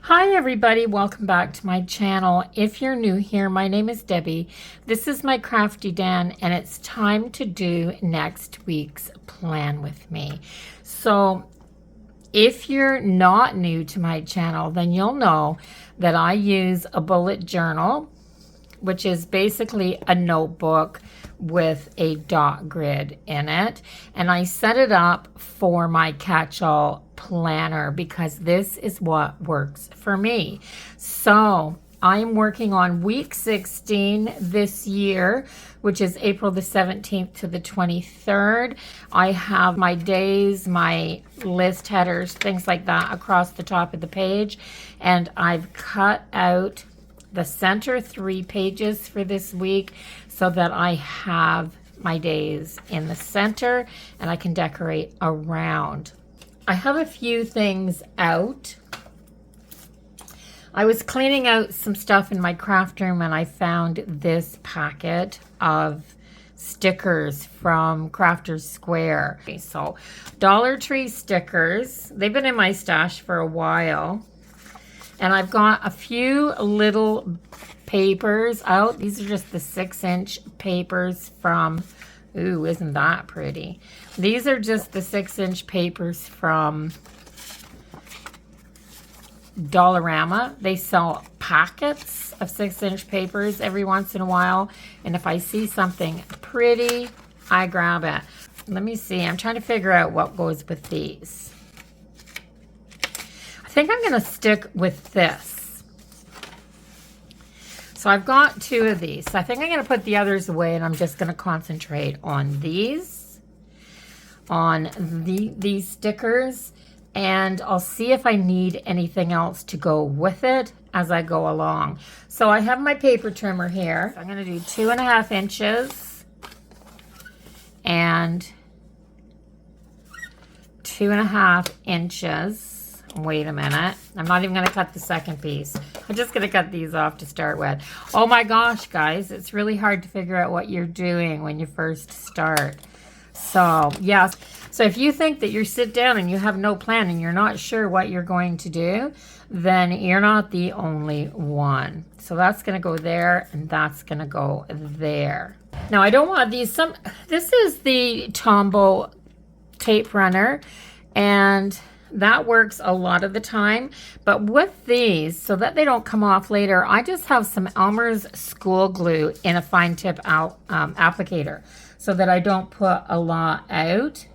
Hi everybody, welcome back to my channel. If you're new here, my name is Debbie. This is my Crafty Dan and it's time to do next week's plan with me. So if you're not new to my channel, then you'll know that I use a bullet journal, which is basically a notebook with a dot grid in it. And I set it up for my catch-all planner because this is what works for me. So I'm working on week 16 this year, which is April the 17th to the 23rd. I have my days, my list headers, things like that across the top of the page. And I've cut out the center 3 pages for this week so that I have my days in the center and I can decorate around. I have a few things out. I was cleaning out some stuff in my craft room and I found this packet of stickers from Crafters Square. Okay, so Dollar Tree stickers. They've been in my stash for a while. And I've got a few little papers out. These are just the 6-inch papers from, ooh, isn't that pretty? These are just the 6-inch papers from Dollarama. They sell packets of 6-inch papers every once in a while. And if I see something pretty, I grab it. Let me see. I'm trying to figure out what goes with these. I think I'm going to stick with this. So I've got 2 of these. So I think I'm going to put the others away and I'm just going to concentrate on these, on these stickers, and I'll see if I need anything else to go with it as I go along. So I have my paper trimmer here. So I'm going to do 2.5 inches and 2.5 inches. Wait a minute. I'm not even going to cut the second piece. I'm just going to cut these off to start with. Oh my gosh, guys. It's really hard to figure out what you're doing when you first start. So, yes. So if you think that you sit down and you have no plan and you're not sure what you're going to do, then you're not the only one. So that's going to go there and that's going to go there. Now, I don't want these. This is the Tombow tape runner, and that works a lot of the time. But with these, so that they don't come off later, I just have some Elmer's school glue in a fine tip applicator so that I don't put a lot out.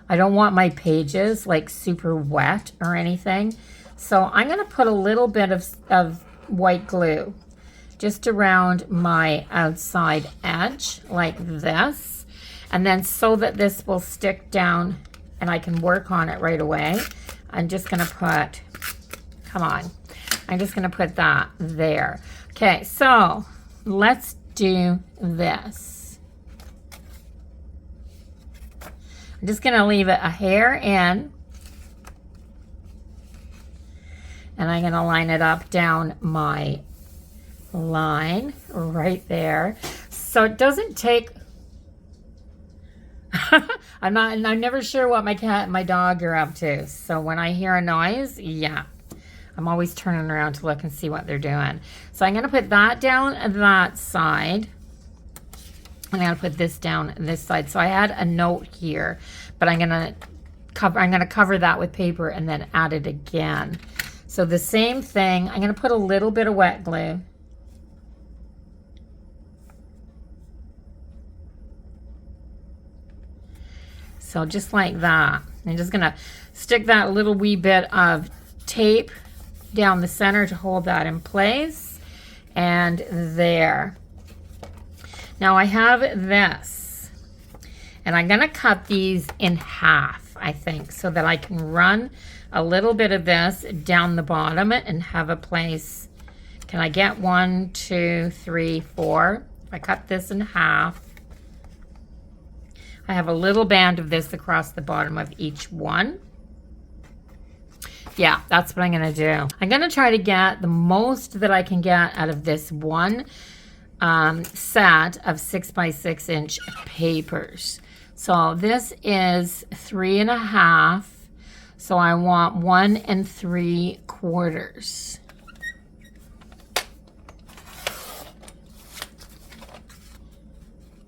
I don't want my pages like super wet or anything. So I'm going to put a little bit of white glue just around my outside edge like this. And then so that this will stick down and I can work on it right away, I'm just going to put, come on, I'm just going to put that there. Okay, so let's do this. I'm just going to leave it a hair in, and I'm going to line it up down my line right there. So it doesn't take I'm never sure what my cat and my dog are up to. So when I hear a noise, yeah, I'm always turning around to look and see what they're doing. So I'm going to put that down that side. And I'm going to put this down this side. So I had a note here, but I'm going to cover that with paper and then add it again. So the same thing, I'm going to put a little bit of wet glue. So just like that. I'm just going to stick that little wee bit of tape down the center to hold that in place. And there. Now I have this. And I'm going to cut these in half, I think, so that I can run a little bit of this down the bottom and have a place. Can I get 1, 2, 3, 4? If I cut this in half, I have a little band of this across the bottom of each one. Yeah, that's what I'm going to do. I'm going to try to get the most that I can get out of this one set of 6x6 inch papers. So this is 3.5 So I want 1 3/4.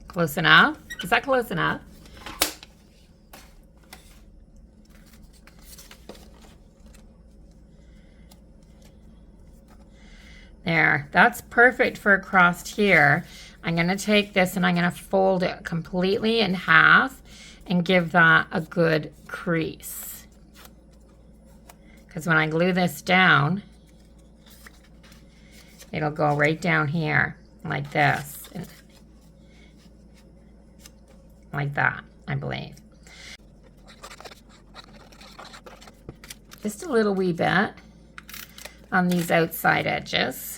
Close enough? Is that close enough? There, that's perfect for across here. I'm going to take this and I'm going to fold it completely in half and give that a good crease. Because when I glue this down, it'll go right down here like this. Like that, I believe. Just a little wee bit on these outside edges.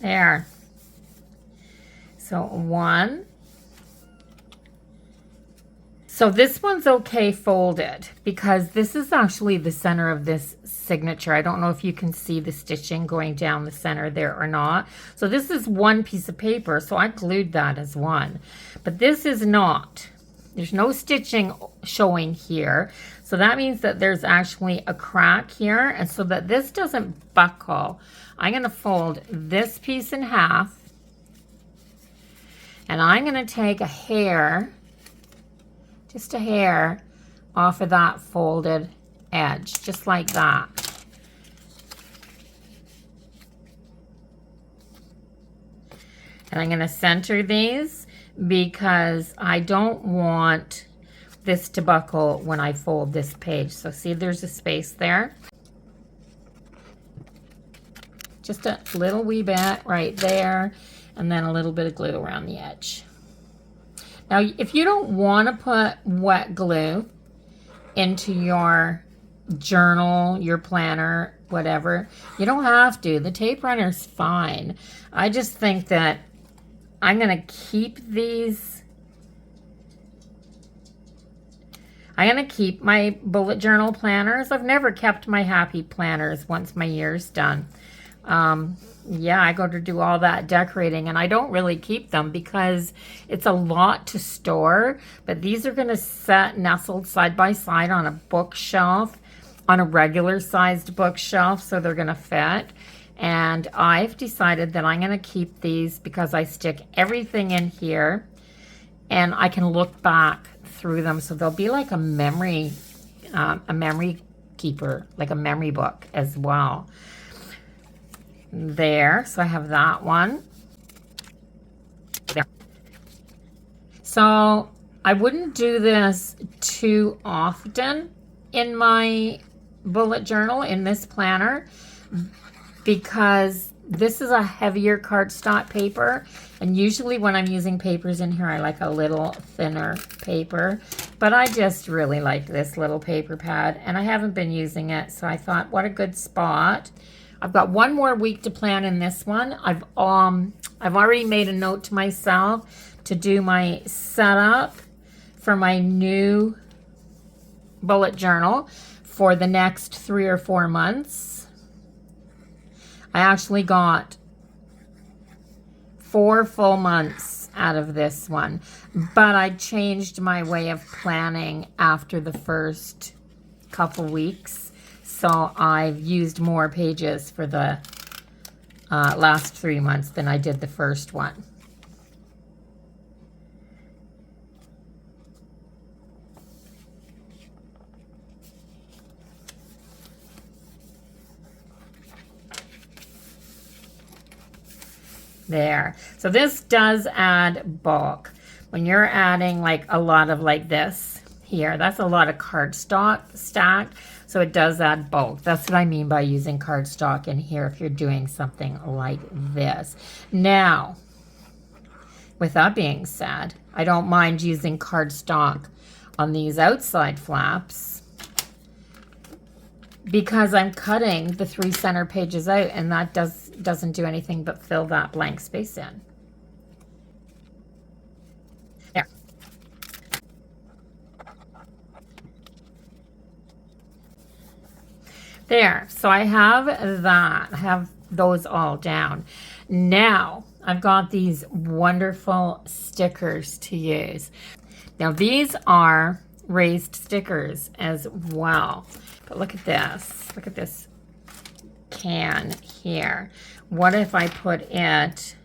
There. So 1. So this one's okay folded because this is actually the center of this signature. I don't know if you can see the stitching going down the center there or not. So this is one piece of paper, so I glued that as one. But this is not. There's no stitching showing here. So that means that there's actually a crack here. And so that this doesn't buckle, I'm going to fold this piece in half. And I'm going to take a hair, just a hair, off of that folded edge, just like that. And I'm going to center these because I don't want this to buckle when I fold this page. So see, there's a space there. Just a little wee bit right there, and then a little bit of glue around the edge. Now, if you don't want to put wet glue into your journal, your planner, whatever, you don't have to. The tape runner's fine. I just think that I'm going to keep these. I'm going to keep my bullet journal planners. I've never kept my happy planners once my year's done. Yeah, I go to do all that decorating and I don't really keep them because it's a lot to store, but these are going to set nestled side by side on a bookshelf, on a regular sized bookshelf, so they're going to fit. And I've decided that I'm going to keep these because I stick everything in here and I can look back through them, so they'll be like a memory keeper, like a memory book as well. There, so I have that one. There. So I wouldn't do this too often in my bullet journal, in this planner, because this is a heavier cardstock paper, and usually when I'm using papers in here I like a little thinner paper, but I just really like this little paper pad and I haven't been using it, so I thought what a good spot. I've got one more week to plan in this one. I've already made a note to myself to do my setup for my new bullet journal for the next 3 or 4 months. I actually got 4 full months out of this one, but I changed my way of planning after the first couple weeks. So I've used more pages for the last 3 months than I did the first one. There. So this does add bulk. When you're adding like a lot of like this here, that's a lot of cardstock stacked. So it does add bulk. That's what I mean by using cardstock in here if you're doing something like this. Now, with that being said, I don't mind using cardstock on these outside flaps because I'm cutting the 3 center pages out and that doesn't do anything but fill that blank space in. There. There, so I have that. I have those all down. Now, I've got these wonderful stickers to use. Now, these are raised stickers as well. But look at this. Look at this can here. What if I put it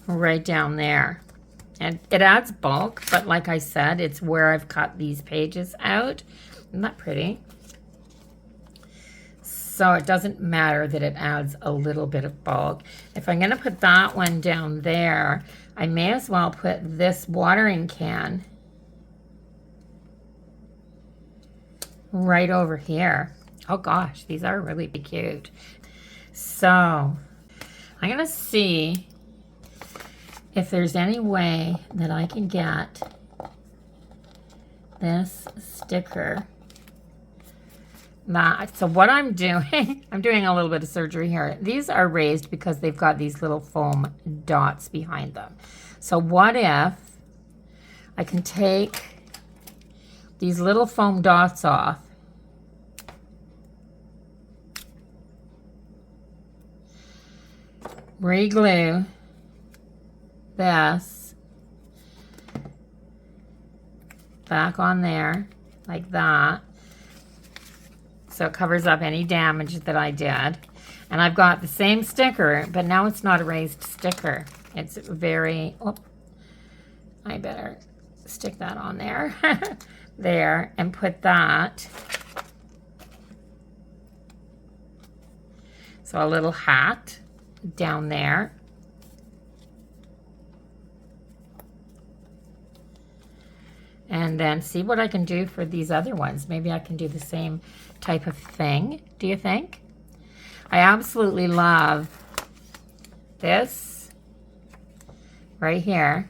right down there? And it adds bulk, but like I said, it's where I've cut these pages out. Isn't that pretty? So it doesn't matter that it adds a little bit of bulk. If I'm gonna put that one down there, I may as well put this watering can right over here. Oh gosh, these are really cute. So I'm gonna see if there's any way that I can get this sticker. So what I'm doing, I'm doing a little bit of surgery here. These are raised because they've got these little foam dots behind them. So what if I can take these little foam dots off, re-glue this back on there like that, so it covers up any damage that I did. And I've got the same sticker, but now it's not a raised sticker. It's very, oh, I better stick that on there. There, and put that. So a little hat down there. And then see what I can do for these other ones. Maybe I can do the same type of thing, do you think? I absolutely love this right here.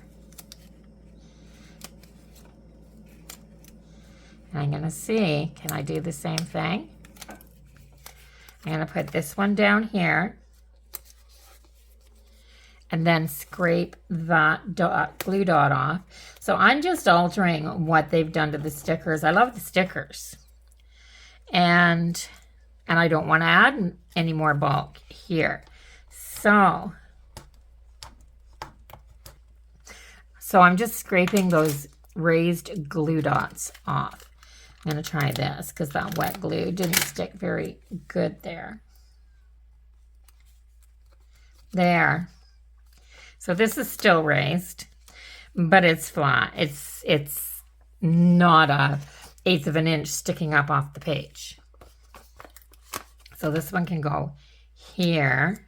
And I'm gonna see, can I do the same thing? I'm gonna put this one down here and then scrape that glue dot off. So I'm just altering what they've done to the stickers. I love the stickers. And I don't want to add any more bulk here. So I'm just scraping those raised glue dots off. I'm going to try this because that wet glue didn't stick very good there. There. So this is still raised, but it's flat. It's not a 1/8 of an inch sticking up off the page. So this one can go here.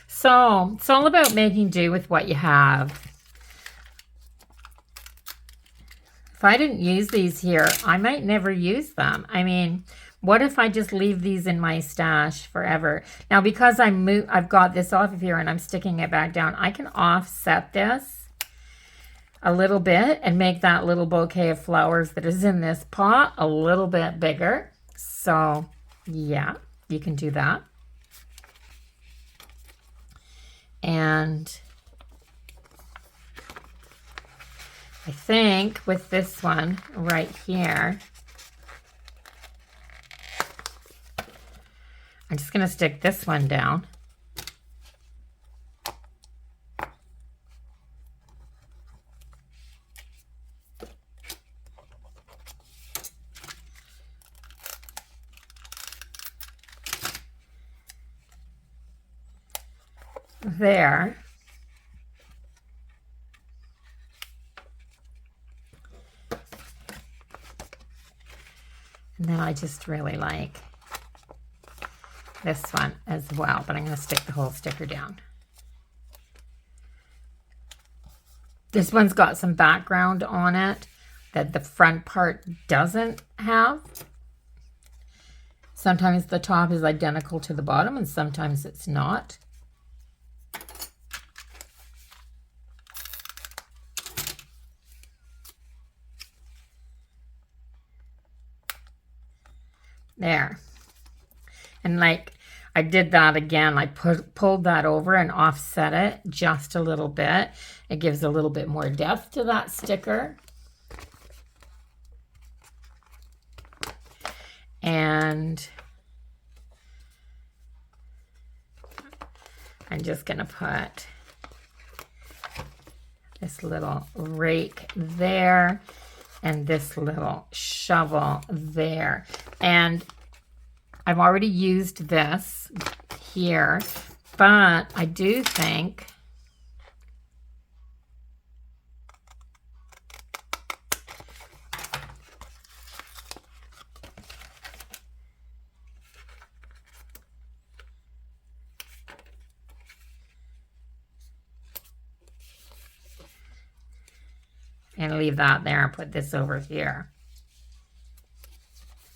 So it's all about making do with what you have. If I didn't use these here, I might never use them. I mean, what if I just leave these in my stash forever? Now, because I've got this off of here and I'm sticking it back down, I can offset this a little bit and make that little bouquet of flowers that is in this pot a little bit bigger. So, yeah, you can do that. And I think with this one right here, I'm just going to stick this one down. There. And then I just really like this one as well, but I'm going to stick the whole sticker down. This one's got some background on it that the front part doesn't have. Sometimes the top is identical to the bottom and sometimes it's not. There. And like I did that again. I pulled that over and offset it just a little bit. It gives a little bit more depth to that sticker. And I'm just going to put this little rake there and this little shovel there. And I've already used this here, but I do think and leave that there and put this over here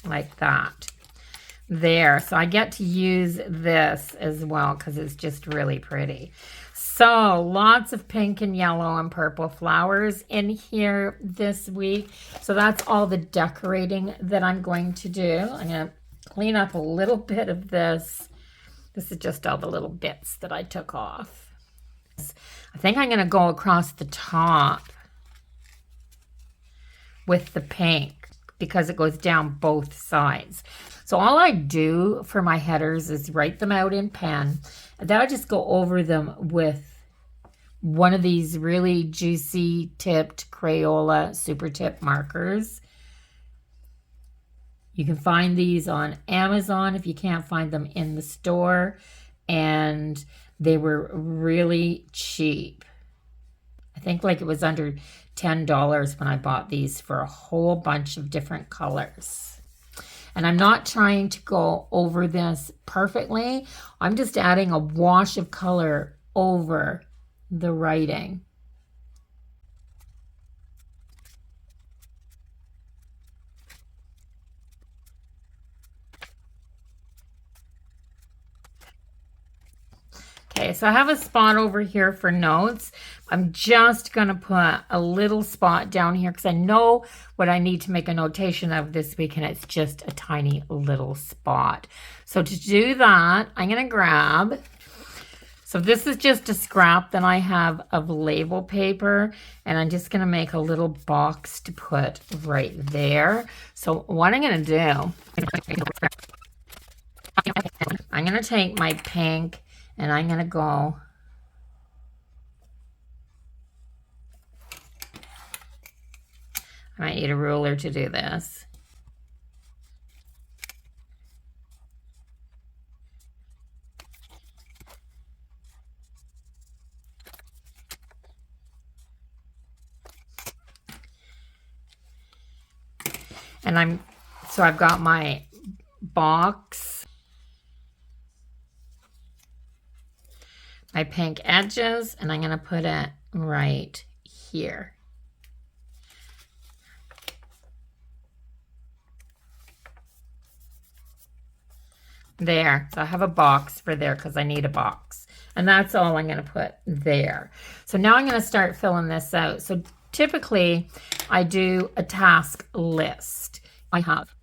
like that. There, so I get to use this as well because it's just really pretty. So lots of pink and yellow and purple flowers in here this week. So that's all the decorating that I'm going to do. I'm going to clean up a little bit of this. This is just all the little bits that I took off. I think I'm going to go across the top with the pink because it goes down both sides. So all I do for my headers is write them out in pen, and then I just go over them with one of these really juicy tipped Crayola super tip markers. You can find these on Amazon if you can't find them in the store, and they were really cheap. I think like it was under $10 when I bought these for a whole bunch of different colors. And I'm not trying to go over this perfectly. I'm just adding a wash of color over the writing. Okay, so I have a spot over here for notes. I'm just going to put a little spot down here because I know what I need to make a notation of this week, and it's just a tiny little spot. So to do that, I'm going to grab, so this is just a scrap that I have of label paper, and I'm just going to make a little box to put right there. So what I'm going to do, I'm going to take my pink and I'm going to go I might need a ruler to do this. And I've got my box, my pink edges, and I'm going to put it right here. There, so I have a box for there because I need a box. And that's all I'm going to put there. So now I'm going to start filling this out. So typically I do a task list. I have.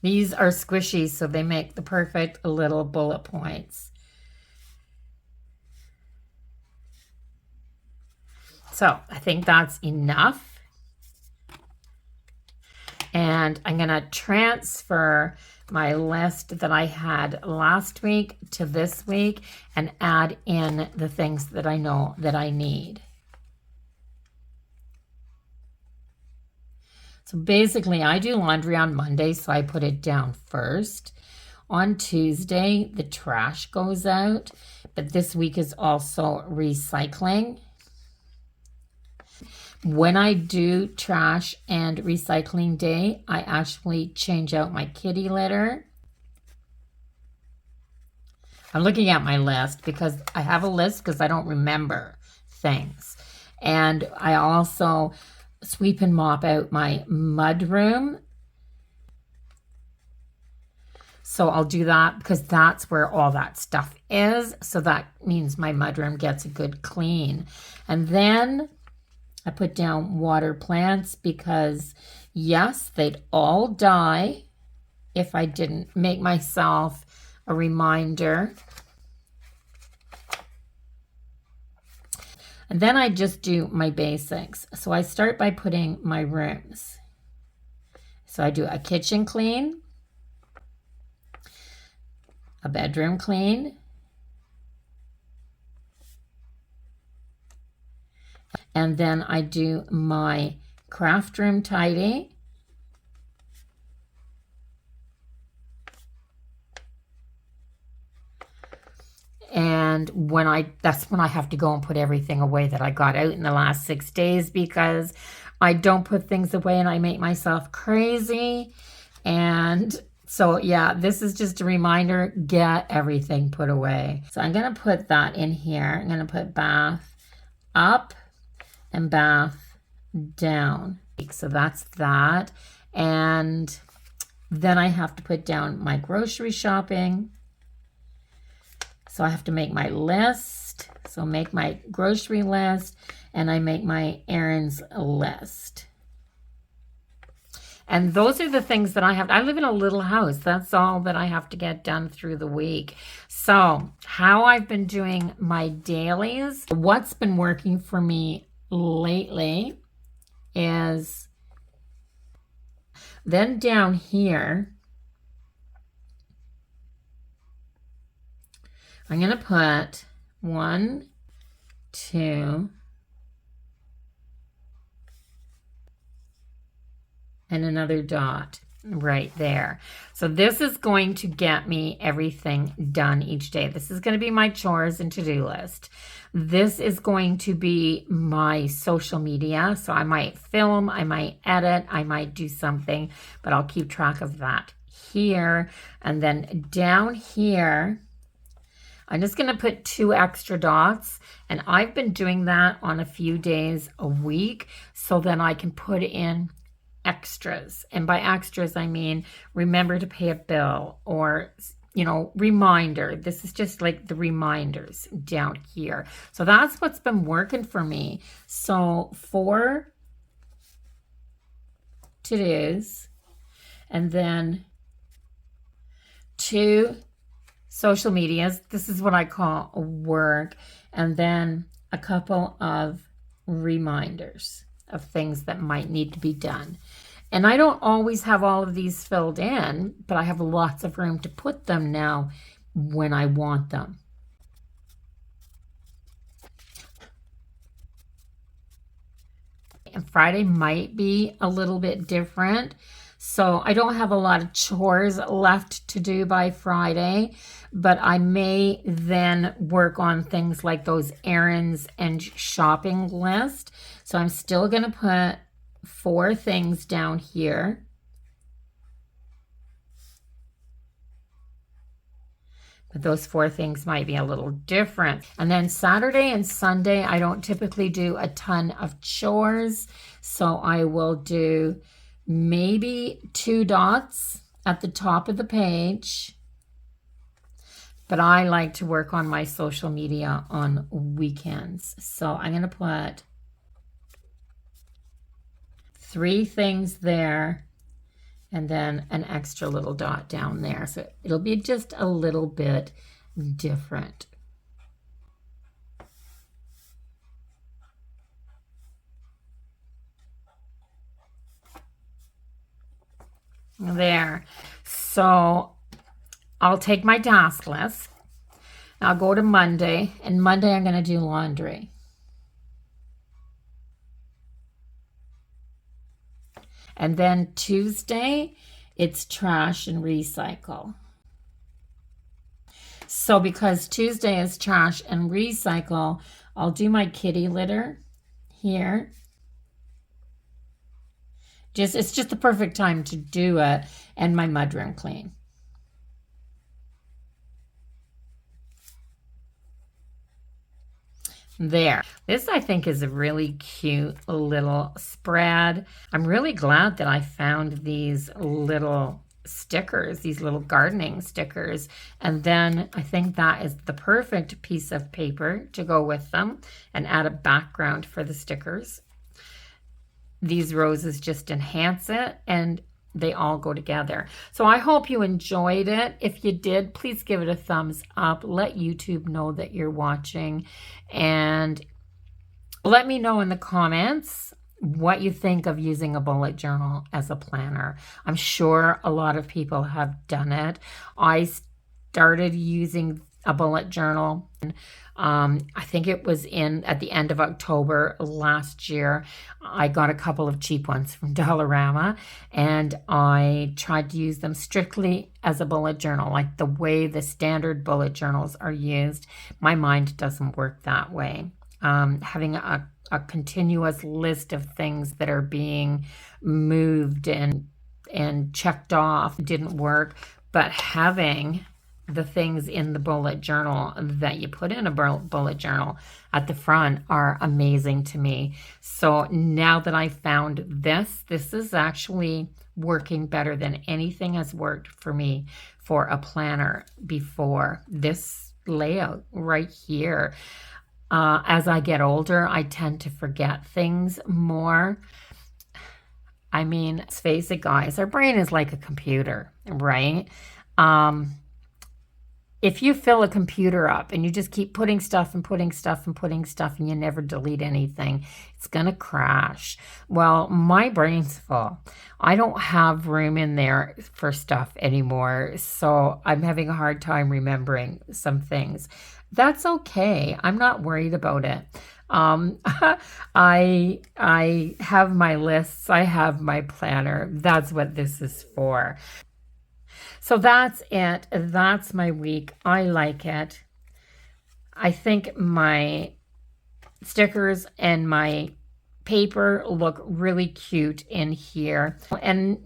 These are squishy, so they make the perfect little bullet points. So I think that's enough. And I'm going to transfer my list that I had last week to this week and add in the things that I know that I need. So basically, I do laundry on Monday, so I put it down first. On Tuesday, the trash goes out, but this week is also recycling. When I do trash and recycling day, I actually change out my kitty litter. I'm looking at my list because I have a list because I don't remember things. And I also sweep and mop out my mud room. So I'll do that because that's where all that stuff is. So that means my mudroom gets a good clean. And then I put down water plants because yes, they'd all die if I didn't make myself a reminder. And then I just do my basics. So I start by putting my rooms. So I do a kitchen clean, a bedroom clean, and then I do my craft room tidy. And that's when I have to go and put everything away that I got out in the last 6 days, because I don't put things away and I make myself crazy. And so, yeah, this is just a reminder, get everything put away. So I'm going to put that in here. I'm going to put bath up and bath down. So that's that. And then I have to put down my grocery shopping. So I have to make my list. So make my grocery list, and I make my errands list. And those are the things that I have. I live in a little house. That's all that I have to get done through the week. So how I've been doing my dailies, what's been working for me lately is then down here, I'm going to put 1, 2, and another dot right there. So this is going to get me everything done each day. This is going to be my chores and to-do list. This is going to be my social media. So I might film, I might edit, I might do something, but I'll keep track of that here. And then down here, I'm just going to put 2 extra dots, and I've been doing that on a few days a week, so then I can put in extras. And by extras, I mean, remember to pay a bill, or, you know, reminder. This is just like the reminders down here. So that's what's been working for me. So 4 to-dos, and then 2 social medias. This is what I call work. And then a couple of reminders of things that might need to be done. And I don't always have all of these filled in, but I have lots of room to put them now when I want them. And Friday might be a little bit different. So I don't have a lot of chores left to do by Friday, but I may then work on things like those errands and shopping list. So I'm still going to put 4 things down here. But those 4 things might be a little different. And then Saturday and Sunday, I don't typically do a ton of chores. So I will do maybe 2 dots at the top of the page. But I like to work on my social media on weekends. So I'm going to put 3 things there, and then an extra little dot down there. So it'll be just a little bit different. There. So I'll take my task list. I'll go to Monday, and Monday I'm going to do laundry. And then Tuesday, it's trash and recycle. So because Tuesday is trash and recycle, I'll do my kitty litter here. It's just the perfect time to do it, and my mudroom clean. There. This, I think, is a really cute little spread. I'm really glad that I found these little stickers, these little gardening stickers. And then I think that is the perfect piece of paper to go with them and add a background for the stickers. these roses just enhance it, and they all go together. So I hope you enjoyed it. If you did, please give it a thumbs up. Let YouTube know that you're watching, and let me know in the comments what you think of using a bullet journal as a planner. I'm sure a lot of people have done it. I started using a bullet journal. I think it was at the end of October last year. I got a couple of cheap ones from Dollarama, and I tried to use them strictly as a bullet journal, like the way the standard bullet journals are used. My mind doesn't work that way. Having a continuous list of things that are being moved and checked off didn't work, but having the things in the bullet journal that you put in a bullet journal at the front are amazing to me. So now that I found this is actually working better than anything has worked for me for a planner before. This layout right here. As I get older, I tend to forget things more. I mean, let's face it, guys, our brain is like a computer, right? If you fill a computer up and you just keep putting stuff and putting stuff and putting stuff and you never delete anything, it's going to crash. Well, my brain's full. I don't have room in there for stuff anymore, so I'm having a hard time remembering some things. That's okay. I'm not worried about it. I have my lists. I have my planner. That's what this is for. So that's it. That's my week. I like it. I think my stickers and my paper look really cute in here. And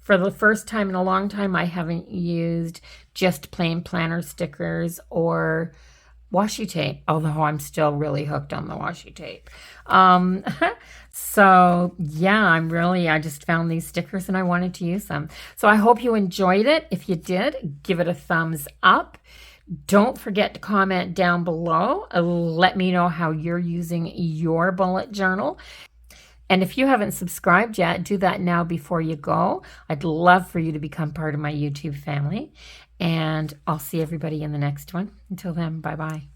for the first time in a long time, I haven't used just plain planner stickers or washi tape, although I'm still really hooked on the washi tape. So yeah, I just found these stickers and I wanted to use them. So I hope you enjoyed it. If you did, give it a thumbs up. Don't forget to comment down below. Let me know how you're using your bullet journal. And if you haven't subscribed yet, do that now before you go. I'd love for you to become part of my YouTube family. And I'll see everybody in the next one. Until then, bye-bye.